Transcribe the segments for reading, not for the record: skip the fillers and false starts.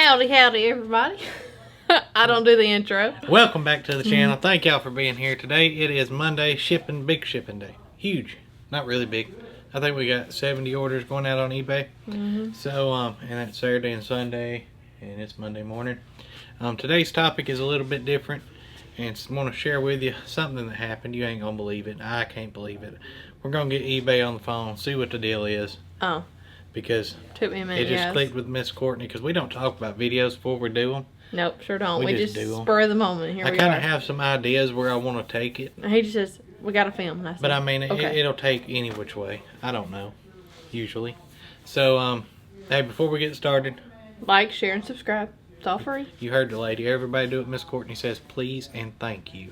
Howdy, everybody. I don't do the intro. Welcome back to the channel. Thank y'all for being here today. It is Monday, big shipping day. Huge. Not really big. I think we got 70 orders going out on eBay. So, and that's Saturday and Sunday, and it's Monday morning. Today's topic is a little bit different, and I want to share with you something that happened. You ain't gonna believe it. I can't believe it. We're gonna get eBay on the phone, see what the deal is. Oh. Because took me a minute, it just clicked with Miss Courtney, because we don't talk about videos before we do them. Nope, sure don't. We just do 'em. spur of the moment. Here I we kind are. of have some ideas where I want to take it. He just says, we got to film. That's But it. I mean, Okay. it'll take any which way. I don't know, usually. So, hey, before we get started, Like, share, and subscribe. It's all free. you heard the lady. Everybody do what Miss Courtney says, please and thank you.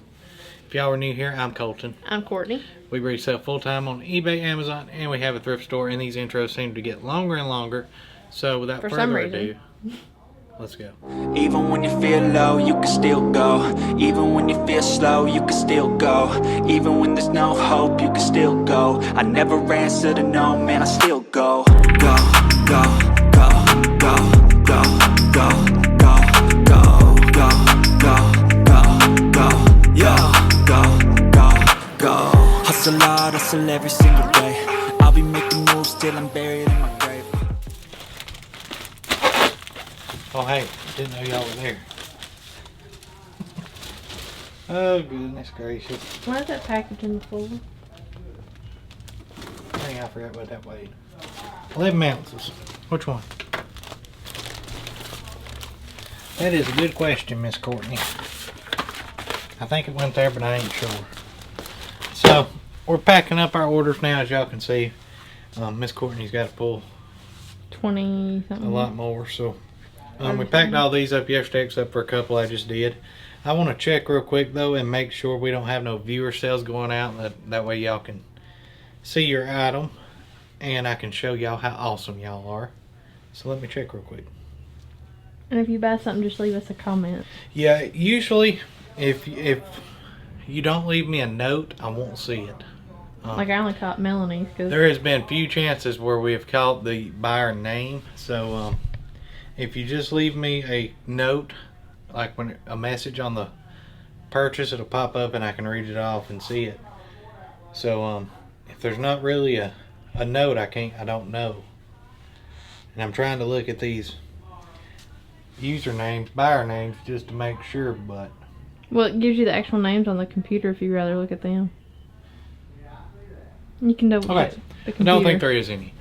If y'all are new here, I'm Colton. I'm Courtney. We resell full-time on eBay, Amazon, and we have a thrift store, and these intros seem to get longer and longer. So, without For some further reason. ado, let's go. Even when you feel low, you can still go. Even when you feel slow, you can still go. Even when there's no hope, you can still go. I never answer to no, man, I still go. Go, go, go, go, go, go, go, go, go, go, go, go, go. Hustle hard, hustle every single day. I'll be making moves till I'm buried in my grave. Oh, hey, didn't know y'all were there. Oh, goodness gracious. Why is that package in the floor? Dang, I forgot what that weighed. 11 ounces. Which one? That is a good question, Miss Courtney. I think it went there, but I ain't sure. So, we're packing up our orders now, as y'all can see. Miss Courtney's got to pull 20 something. a lot more, so... we packed all these up yesterday except for a couple I just did. I want to check real quick though and make sure we don't have no viewer sales going out. That way y'all can see your item and I can show y'all how awesome y'all are. So let me check real quick. And if you buy something, just leave us a comment. Yeah, usually if you don't leave me a note, I won't see it. Like I only caught Melanie's because There has been few chances where we have caught the buyer name. So if you just leave me a note, like when a message on the purchase, it'll pop up and I can read it off and see it. So if there's not really a note, I don't know. And I'm trying to look at these usernames, buyer names, just to make sure, but well, it gives you the actual names on the computer if you'd rather look at them. You can double check okay. the I computer. don't think there is any.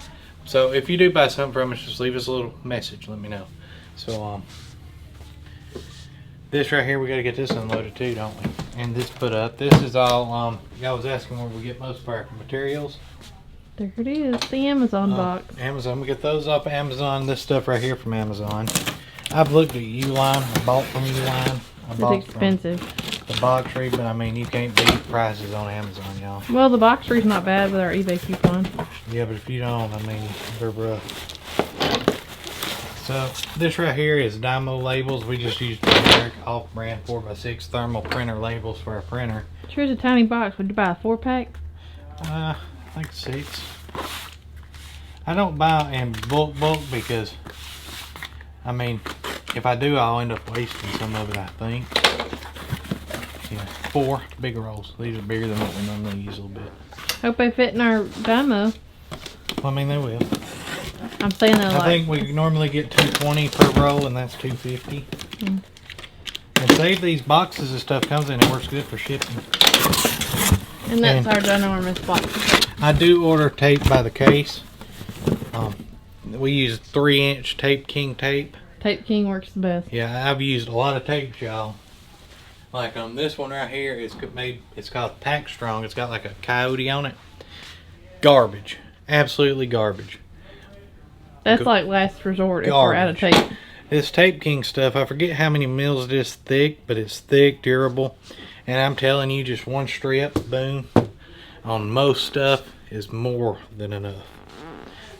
So if you do buy something from us, just leave us a little message. Let me know. So this right here, we got to get this unloaded too, don't we? And this put up. This is all. Y'all was asking where we get most of our materials. There it is, the Amazon box. Amazon. We get those off of Amazon. This stuff right here from Amazon. I've looked at Uline. I bought from Uline. It's expensive. The box rate, but I mean you can't beat prices on Amazon, y'all. Well, the box read's not bad with our eBay coupon. Yeah, but if you don't, I mean, they're rough. So, this right here is Dymo labels. We just use generic off-brand 4x6 thermal printer labels for our printer. Here's a tiny box. Would you buy a 4-pack? I think 6. I don't buy in bulk because, I mean, if I do, I'll end up wasting some of it, I think. Yeah, 4 big rolls. These are bigger than what we normally use a little bit. Hope they fit in our Dymo. Well, I mean, they will. I'm saying they're I like... think we normally get $2.20 per roll, and that's $2.50. And save these boxes and stuff comes in, it works good for shipping. And that's our ginormous box. I do order tape by the case. We use 3-inch Tape King tape. Tape King works the best. Yeah, I've used a lot of tapes, y'all. Like this one right here is made. It's called Pack Strong. It's got like a coyote on it. Garbage, absolutely garbage. That's like last resort if we're out of tape. This Tape King stuff, I forget how many mils it is thick, but it's thick, durable. And I'm telling you, just one strip, boom, on most stuff is more than enough.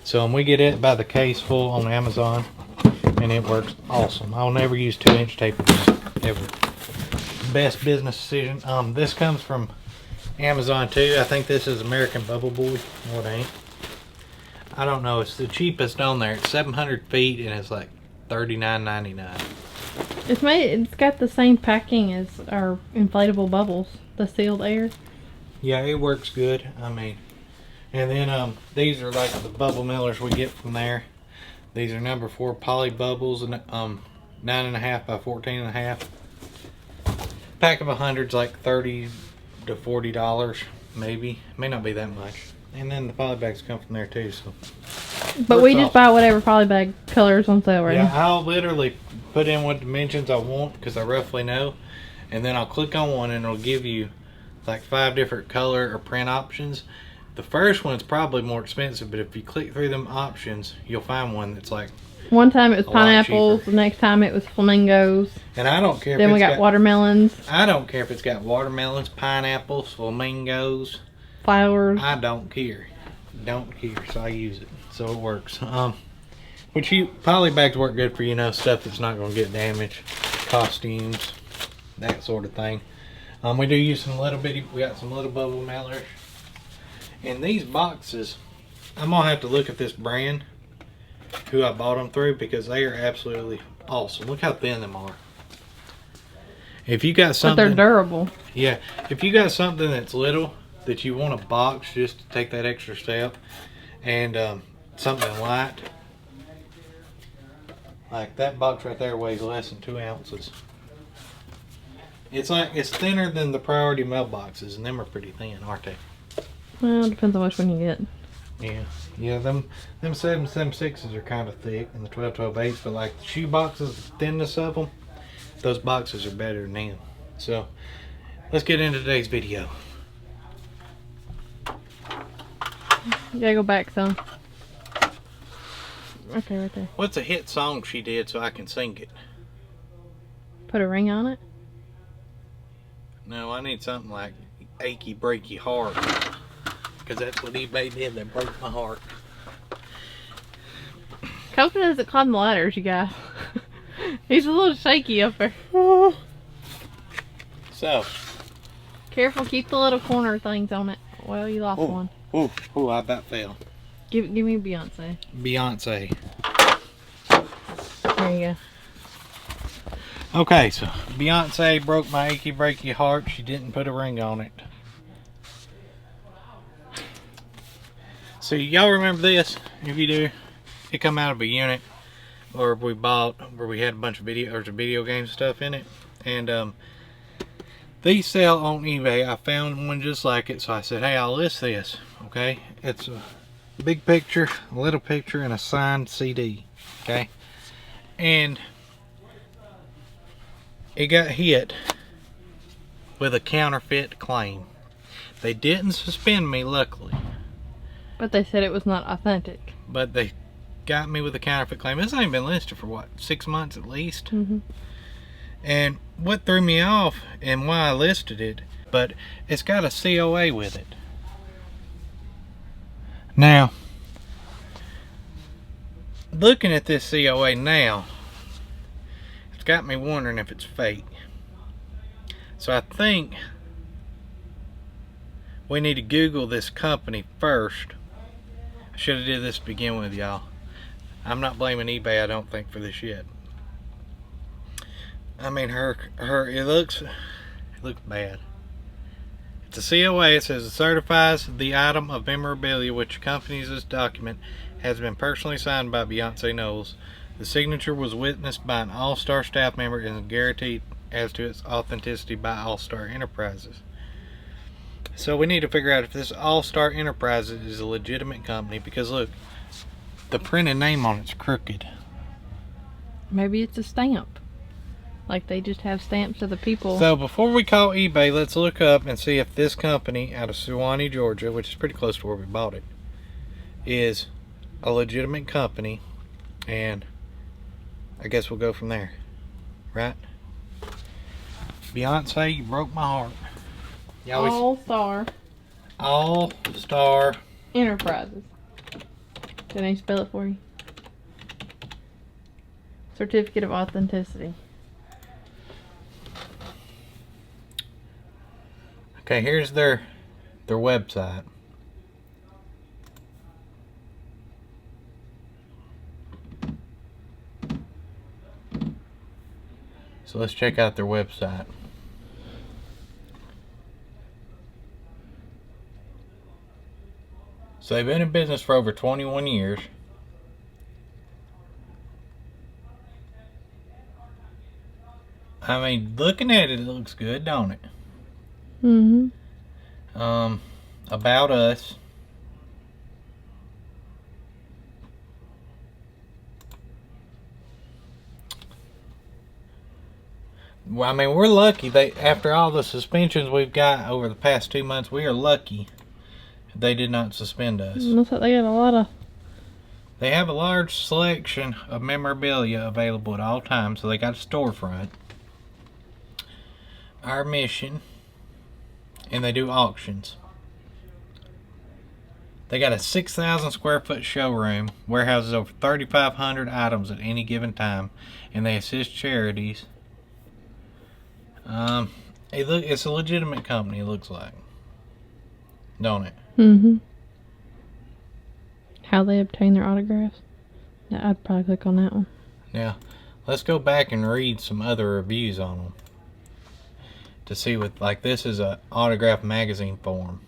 So we get it by the case full on Amazon, and it works awesome. I'll never use 2-inch tape again, ever. Best business decision. This comes from Amazon too. I think this is American Bubble Boy. No, it ain't. I don't know. It's the cheapest on there. It's 700 feet and it's like $39.99. It's got the same packing as our inflatable bubbles, the sealed air. Yeah, it works good. I mean, and then these are like the bubble millers we get from there. These are number 4 poly bubbles, and 9.5 by 14.5. Pack of 100's like $30 to $40, maybe. May not be that much. And then the poly bags come from there too. So. But we just buy whatever poly bag colors on sale right now. Yeah, I'll literally put in what dimensions I want because I roughly know, and then I'll click on one and it'll give you like 5 different color or print options. The first one's probably more expensive, but if you click through them options, you'll find one that's like one time it was pineapples, the next time it was flamingos. And I don't care. Then we got watermelons. I don't care if it's got watermelons, pineapples, flamingos, flowers. I don't care. Don't care. So I use it. So it works. Which poly bags work good for, you know, stuff that's not going to get damaged, costumes, that sort of thing. We do use some little bitty. We got some little bubble mailers. And these boxes, I'm gonna have to look at this brand, who I bought them through, because they are absolutely awesome. Look how thin them are. If you got something, but they're durable. Yeah, if you got something that's little that you want a box just to take that extra step, and something light, like that box right there weighs less than 2 ounces. It's thinner than the priority mailboxes, and them are pretty thin, aren't they? Well, it depends on which one you get. Yeah, them 7.76s are kind of thick, and the 12.8s, but like the shoe boxes, the thinness of them, those boxes are better than them. So, let's get into today's video. You gotta go back some. Okay, right there. What's a hit song she did so I can sing it? Put a ring on it? No, I need something like Achy Breaky Heart. Because that's what eBay did, that broke my heart. Coach doesn't climb the ladders, you guys. He's a little shaky up there. So. Careful, keep the little corner things on it. Well, you lost one. Oh, I about fell. Give me Beyonce. Beyonce. There you go. Okay, so Beyonce broke my achy breaky heart. She didn't put a ring on it. So y'all remember this? If you do, it come out of a unit, or we bought where we had a bunch of video game stuff in it, and these sell on eBay. I found one just like it, so I said, hey, I'll list this. Okay, it's a big picture, a little picture, and a signed CD. Okay, and it got hit with a counterfeit claim. They didn't suspend me, luckily. But they said it was not authentic. But they got me with a counterfeit claim. This ain't been listed for what, 6 months at least? Mm-hmm. And what threw me off and why I listed it, but it's got a COA with it. Now, looking at this COA now, it's got me wondering if it's fake. So I think we need to Google this company first. I should have did this to begin with, y'all. I'm not blaming eBay, I don't think, for this yet. I mean, it looks bad. It's a COA. It says it certifies the item of memorabilia which accompanies this document has been personally signed by Beyonce Knowles. The signature was witnessed by an All-Star staff member and is guaranteed as to its authenticity by All-Star Enterprises. So we need to figure out if this All-Star Enterprises is a legitimate company, because look, the printed name on it's crooked. Maybe it's a stamp. Like they just have stamps of the people. So before we call eBay, let's look up and see if this company out of Suwanee, Georgia, which is pretty close to where we bought it, is a legitimate company, and I guess we'll go from there, right? Beyonce, you broke my heart. All-Star Enterprises. Can I spell it for you? Certificate of authenticity. Okay, here's their website. So let's check out their website. So they've been in business for over 21 years. I mean, looking at it, it looks good, don't it? Mm-hmm. About us. Well, I mean, we're lucky. After all the suspensions we've got over the past 2 months, we are lucky they did not suspend us. Looks like they got a lot of... They have a large selection of memorabilia available at all times, so they got a storefront. Our mission, and they do auctions. They got a 6,000 square foot showroom, warehouses over 3,500 items at any given time, and they assist charities. It's a legitimate company, it looks like. Don't it? Mm-hmm. How they obtain their autographs? Yeah, I'd probably click on that one. Now, let's go back and read some other reviews on them. To see what, like, this is a autograph magazine form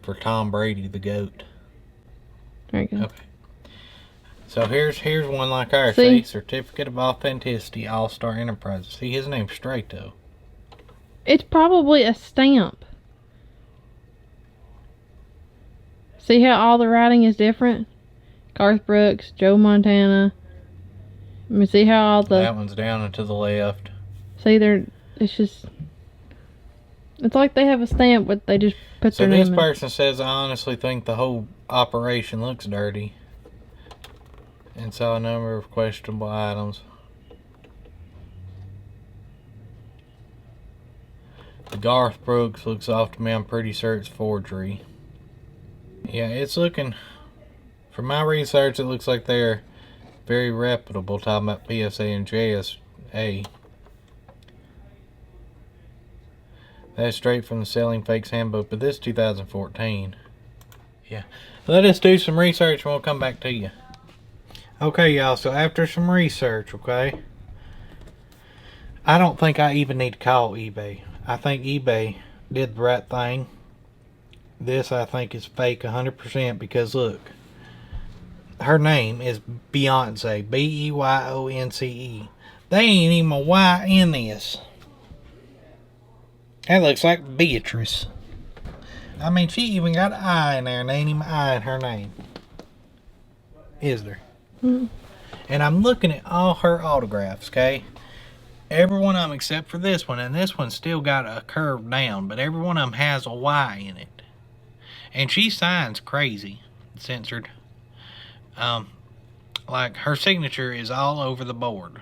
for Tom Brady, the GOAT. There you go. Okay. So here's one like ours. See? Certificate of Authenticity, All-Star Enterprises. See, his name's straight, though. It's probably a stamp. See how all the writing is different? Garth Brooks, Joe Montana. Let me see how all the... That one's down and to the left. See, it's just... It's like they have a stamp, but they just put their name in. So this person says, I honestly think the whole operation looks dirty. And saw a number of questionable items. The Garth Brooks looks off to me. I'm pretty sure it's forgery. Yeah, it's looking... From my research, it looks like they're very reputable, talking about PSA and JSA. That's straight from the Selling Fakes Handbook, but this is 2014. Yeah. Let us do some research and we'll come back to you. Okay, y'all, so after some research, okay, I don't think I even need to call eBay. I think eBay did the right thing. This, I think, is fake 100% because, look, her name is Beyonce. Beyonce. They ain't even a Y in this. That looks like Beatrice. I mean, she even got an I in there, and there ain't even an I in her name. Is there? Mm. And I'm looking at all her autographs, okay? Every one of them except for this one, and this one's still got a curve down, but every one of them has a Y in it. And she signs crazy, censored. Like her signature is all over the board,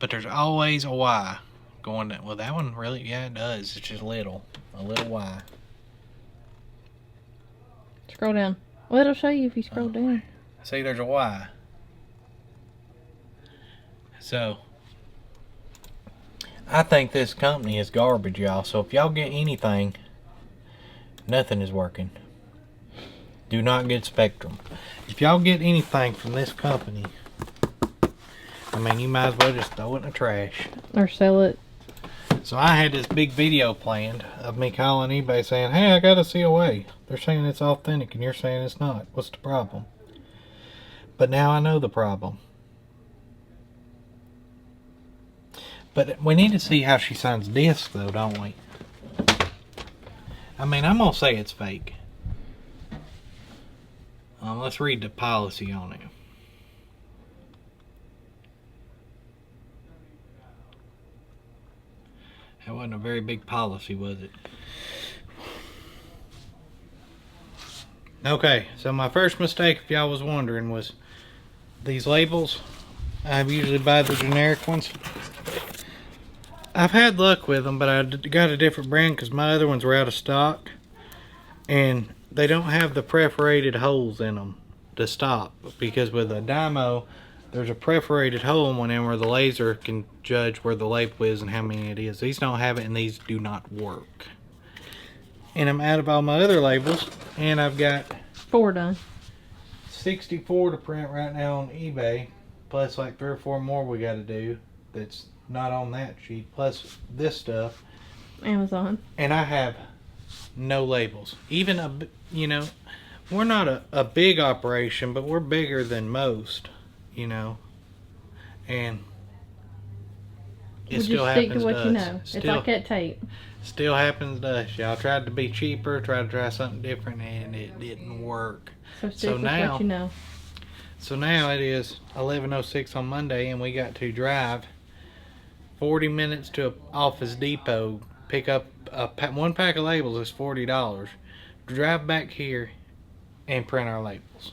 but there's always a Y going down. Well, that one really, yeah, it does. It's just a little Y. Scroll down. Well, it'll show you if you scroll down. See, there's a Y. So, I think this company is garbage, y'all. So if y'all get anything, nothing is working. Do not get Spectrum. If y'all get anything from this company, I mean, you might as well just throw it in the trash. Or sell it. So I had this big video planned of me calling eBay saying, hey, I got a COA. They're saying it's authentic and you're saying it's not. What's the problem? But now I know the problem. But we need to see how she signs discs, though, don't we? I mean, I'm going to say it's fake. Let's read the policy on it. That wasn't a very big policy, was it? Okay, so my first mistake, if y'all was wondering, was these labels. I usually buy the generic ones. I've had luck with them, but I got a different brand because my other ones were out of stock. And they don't have the perforated holes in them to stop. Because with a Dymo, there's a perforated hole in one end where the laser can judge where the label is and how many it is. These don't have it, and these do not work. And I'm out of all my other labels, and I've got 4 done. 64 to print right now on eBay, plus like 3 or 4 more we got to do that's not on that sheet, plus this stuff. Amazon. And I have no labels. Even we're not a big operation, but we're bigger than most, and it still happens to us. Stick to what you know. It's like that tape. Still happens to us. Y'all tried to be cheaper, tried to try something different, and it didn't work. So stick with what you know. So now it is 11:06 on Monday, and we got to drive 40 minutes to an Office Depot, pick up one pack of labels is $40. Drive back here and print our labels.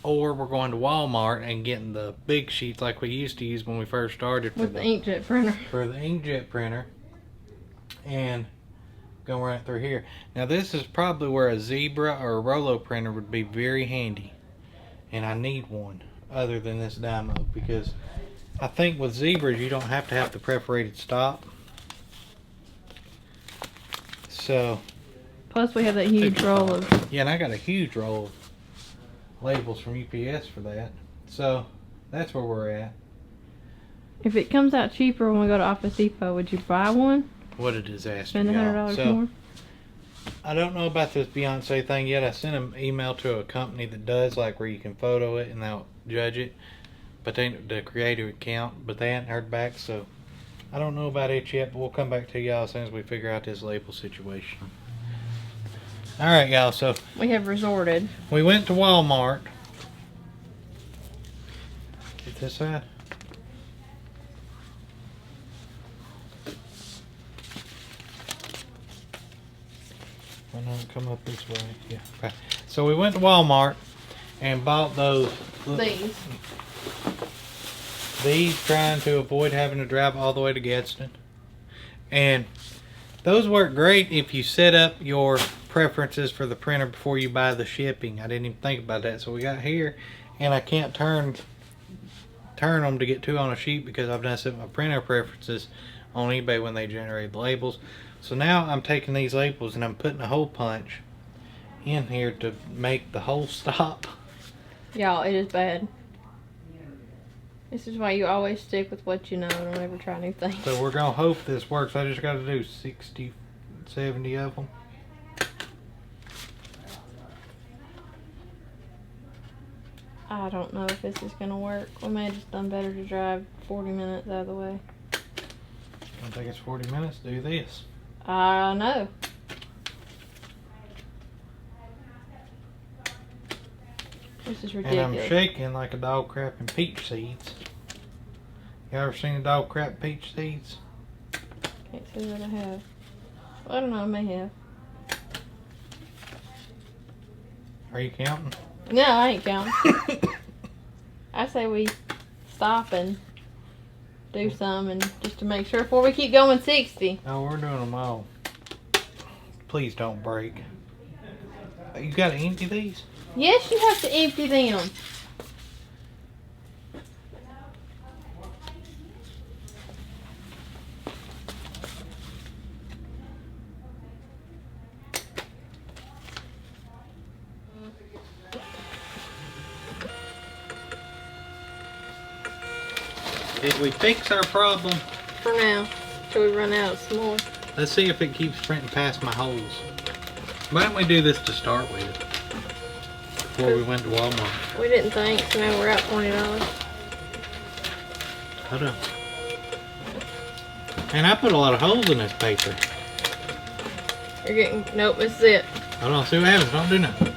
Or we're going to Walmart and getting the big sheets like we used to use when we first started with the inkjet printer. For the inkjet printer, and going right through here. Now this is probably where a Zebra or a Rolo printer would be very handy, and I need one other than this Dymo, because I think with Zebras you don't have to have the perforated stop. So plus we have that huge roll of... Yeah, and I got a huge roll of labels from UPS for that. So that's where we're at. If it comes out cheaper when we go to Office Depot, would you buy one? What a disaster. Spend $100 more? I don't know about this Beyonce thing yet. I sent an email to a company that does, like, where you can photo it and they'll judge it, but the creator account, but they hadn't heard back, so I don't know about it yet, but we'll come back to y'all as soon as we figure out this label situation. Alright, y'all, so we have resorted. We went to Walmart. Get this out. Why not come up this way? Yeah. Okay. So we went to Walmart and bought these, trying to avoid having to drive all the way to Gadsden. And those work great if you set up your preferences for the printer before you buy the shipping. I didn't even think about that. So we got here, and I can't turn them to get 2 on a sheet because I've done set my printer preferences on eBay when they generate the labels. So now I'm taking these labels and I'm putting a hole punch in here to make the hole stop. Y'all, it is bad. This is why you always stick with what you know. Don't ever try new things. So we're gonna hope this works. I just got to do 60, 70 of them. I don't know if this is gonna work. We may have just done better to drive 40 minutes out of the way. Don't think it's 40 minutes to do this. I know. This is ridiculous. And I'm shaking like a dog crapping peach seeds. You ever seen a dog crap peach seeds? Can't say that I have. Well, I don't know, I may have. Are you counting? No, I ain't counting. I say we stop and do some, and just to make sure before we keep going 60. No, we're doing them all. Please don't break. You gotta empty these? Yes, you have to empty them. Did we fix our problem? For now, till we run out some more. Let's see if it keeps printing past my holes. Why don't we do this to start with? Before we went to Walmart. We didn't think, so now we're out $20. Hold on. And I put a lot of holes in this paper. You're getting, nope, this is it. Hold on, see what happens. Don't do nothing.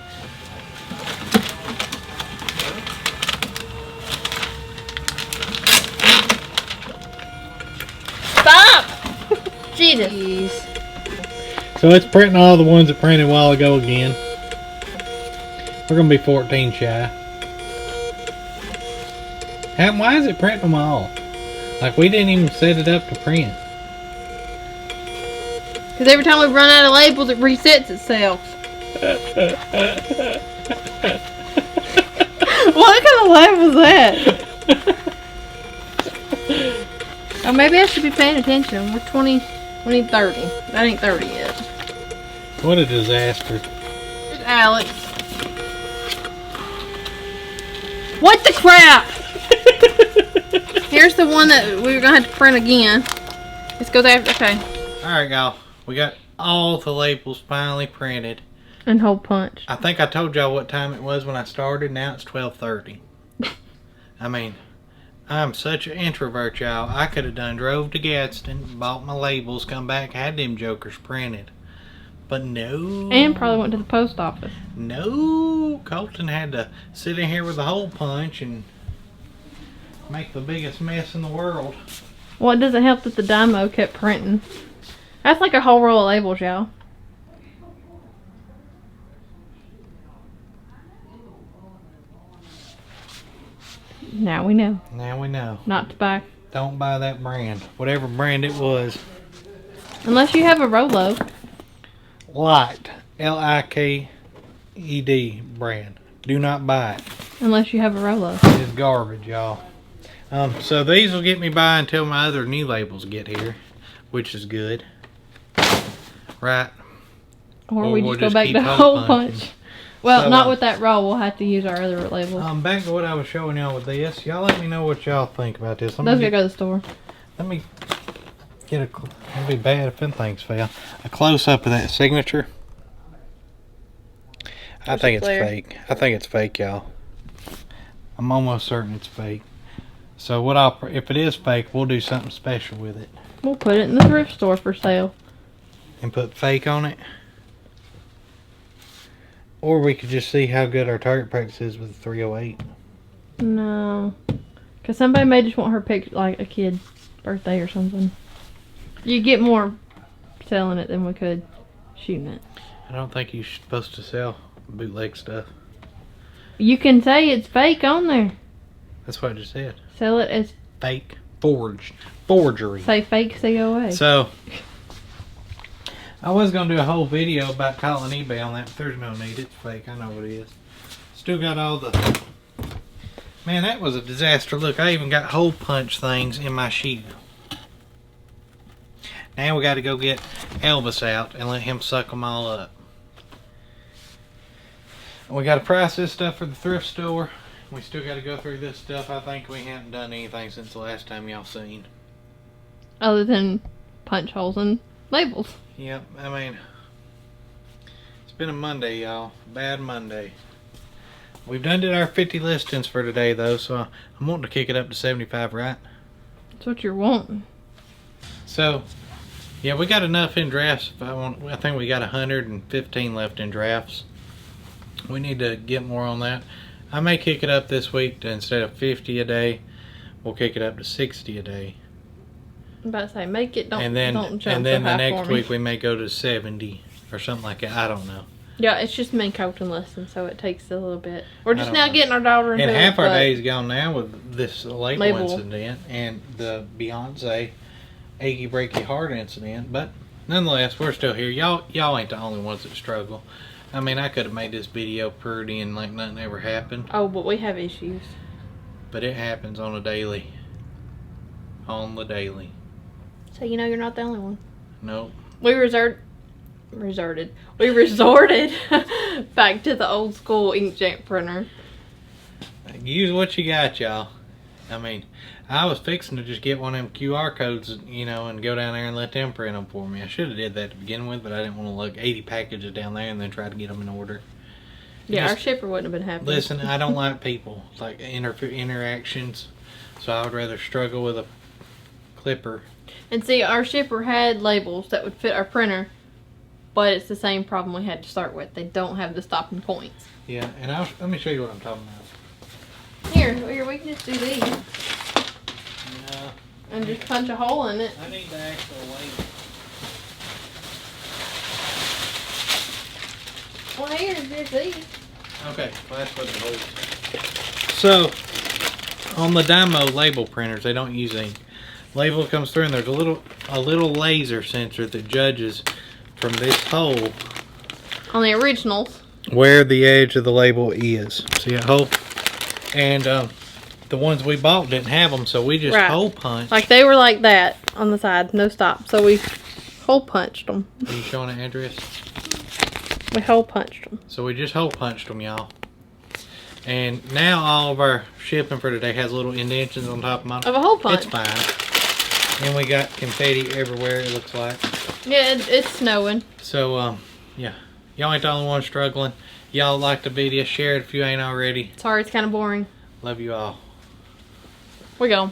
Stop! Jesus. So it's printing all the ones that printed a while ago again. We're going to be 14 shy. Why is it printing them all? Like, we didn't even set it up to print. Because every time we run out of labels, it resets itself. What kind of laugh was that? Oh, maybe I should be paying attention. We're 20, we need 30. That ain't 30 yet. What a disaster. There's Alex. What the crap? Here's the one that we were gonna have to print again. Let's go there. Okay. Alright, y'all. We got all the labels finally printed. And hole punch. I think I told y'all what time it was when I started. Now it's 12:30. I mean, I'm such an introvert, y'all. I could have drove to Gadsden, bought my labels, come back, had them jokers printed. But no. And probably went to the post office. No. Colton had to sit in here with a hole punch and make the biggest mess in the world. Well, it doesn't help that the Dymo kept printing. That's like a whole roll of labels, y'all. Now we know. Now we know. Not to buy. Don't buy that brand. Whatever brand it was. Unless you have a Rolo. Light. L-I-K-E-D brand. Do not buy it. Unless you have a Rolo. It's garbage, y'all. So these will get me by until my other new labels get here, which is good. Right. Or we we'll just go back keep to hole punch. Well, So, not with that roll. We'll have to use our other labels. Back to what I was showing y'all with this. Y'all let me know what y'all think about this. Those gotta go to the store. Let me get it'd be bad if things fell. A close up of that signature. I think it's fake. I think it's fake, y'all. I'm almost certain it's fake. So if it is fake, we'll do something special with it. We'll put it in the thrift store for sale. And put fake on it. Or we could just see how good our target practice is with the 308. No. Because somebody may just want her picture, like a kid's birthday or something. You get more selling it than we could shooting it. I don't think you're supposed to sell bootleg stuff. You can say it's fake on there. That's what I just said. Sell it as Fake. Forgery. say fake COA. So, I was going to do a whole video about calling eBay on that, but there's no need. It's fake. I know what it is. Still got all the... Man, that was a disaster. Look, I even got hole punch things in my shoe. Now we got to go get Elvis out and let him suck them all up. We got to price this stuff for the thrift store. We still got to go through this stuff. I think we haven't done anything since the last time y'all seen. Other than punch holes and labels. Yep, I mean, it's been a Monday, y'all. Bad Monday. We've done our 50 listings for today, though, so I'm wanting to kick it up to 75, right? That's what you're wanting. So, yeah, we got enough in drafts. I think we got 115 left in drafts. We need to get more on that. I may kick it up this week to, instead of 50 a day, we'll kick it up to 60 a day. I'm about to say, make it, don't And then jump the so high next for me. week we may go to 70 or something like that. I don't know. Yeah, it's just me coaching lessons, so it takes a little bit. We're just don't now know. getting our daughter into And it, half our but days gone now with this label Label. incident and the Beyonce achy breaky heart incident. But nonetheless, we're still here. Y'all ain't the only ones that struggle. I mean, I could have made this video pretty and like nothing ever happened. Oh, but we have issues. But it happens on a daily. On the daily. So you know you're not the only one. Nope. We resorted back to the old school inkjet printer. Use what you got, y'all. I mean, I was fixing to just get one of them QR codes, you know, and go down there and let them print them for me. I should have did that to begin with, but I didn't want to look 80 packages down there and then try to get them in order. Yeah, Just, our shipper wouldn't have been happy. Listen, I don't like people, like interactions, so I would rather struggle with a clipper. And see, our shipper had labels that would fit our printer, but it's the same problem we had to start with. They don't have the stopping points. Yeah, and let me show you what I'm talking about. Here, we can just do these No, and just punch a hole in it. I need the actual label. Well, here's these. Okay, well that's what it is. So, on the Dymo label printers, they don't use ink. Label comes through and there's a little laser sensor that judges from this hole On the originals. where the edge of the label is. See that hole? And the ones we bought didn't have them, so we just hole punched. Like they were like that on the side, no stop. So we hole punched them. Are you showing the address? We hole punched them. So we just hole punched them, y'all. And now all of our shipping for today has little indentions on top of mine. Of a hole punch. It's fine. And we got confetti everywhere, it looks like. Yeah, it's snowing. So, yeah. Y'all ain't the only one struggling. Y'all like the video, share it if you ain't already. Sorry, it's kind of boring. Love you all. We go.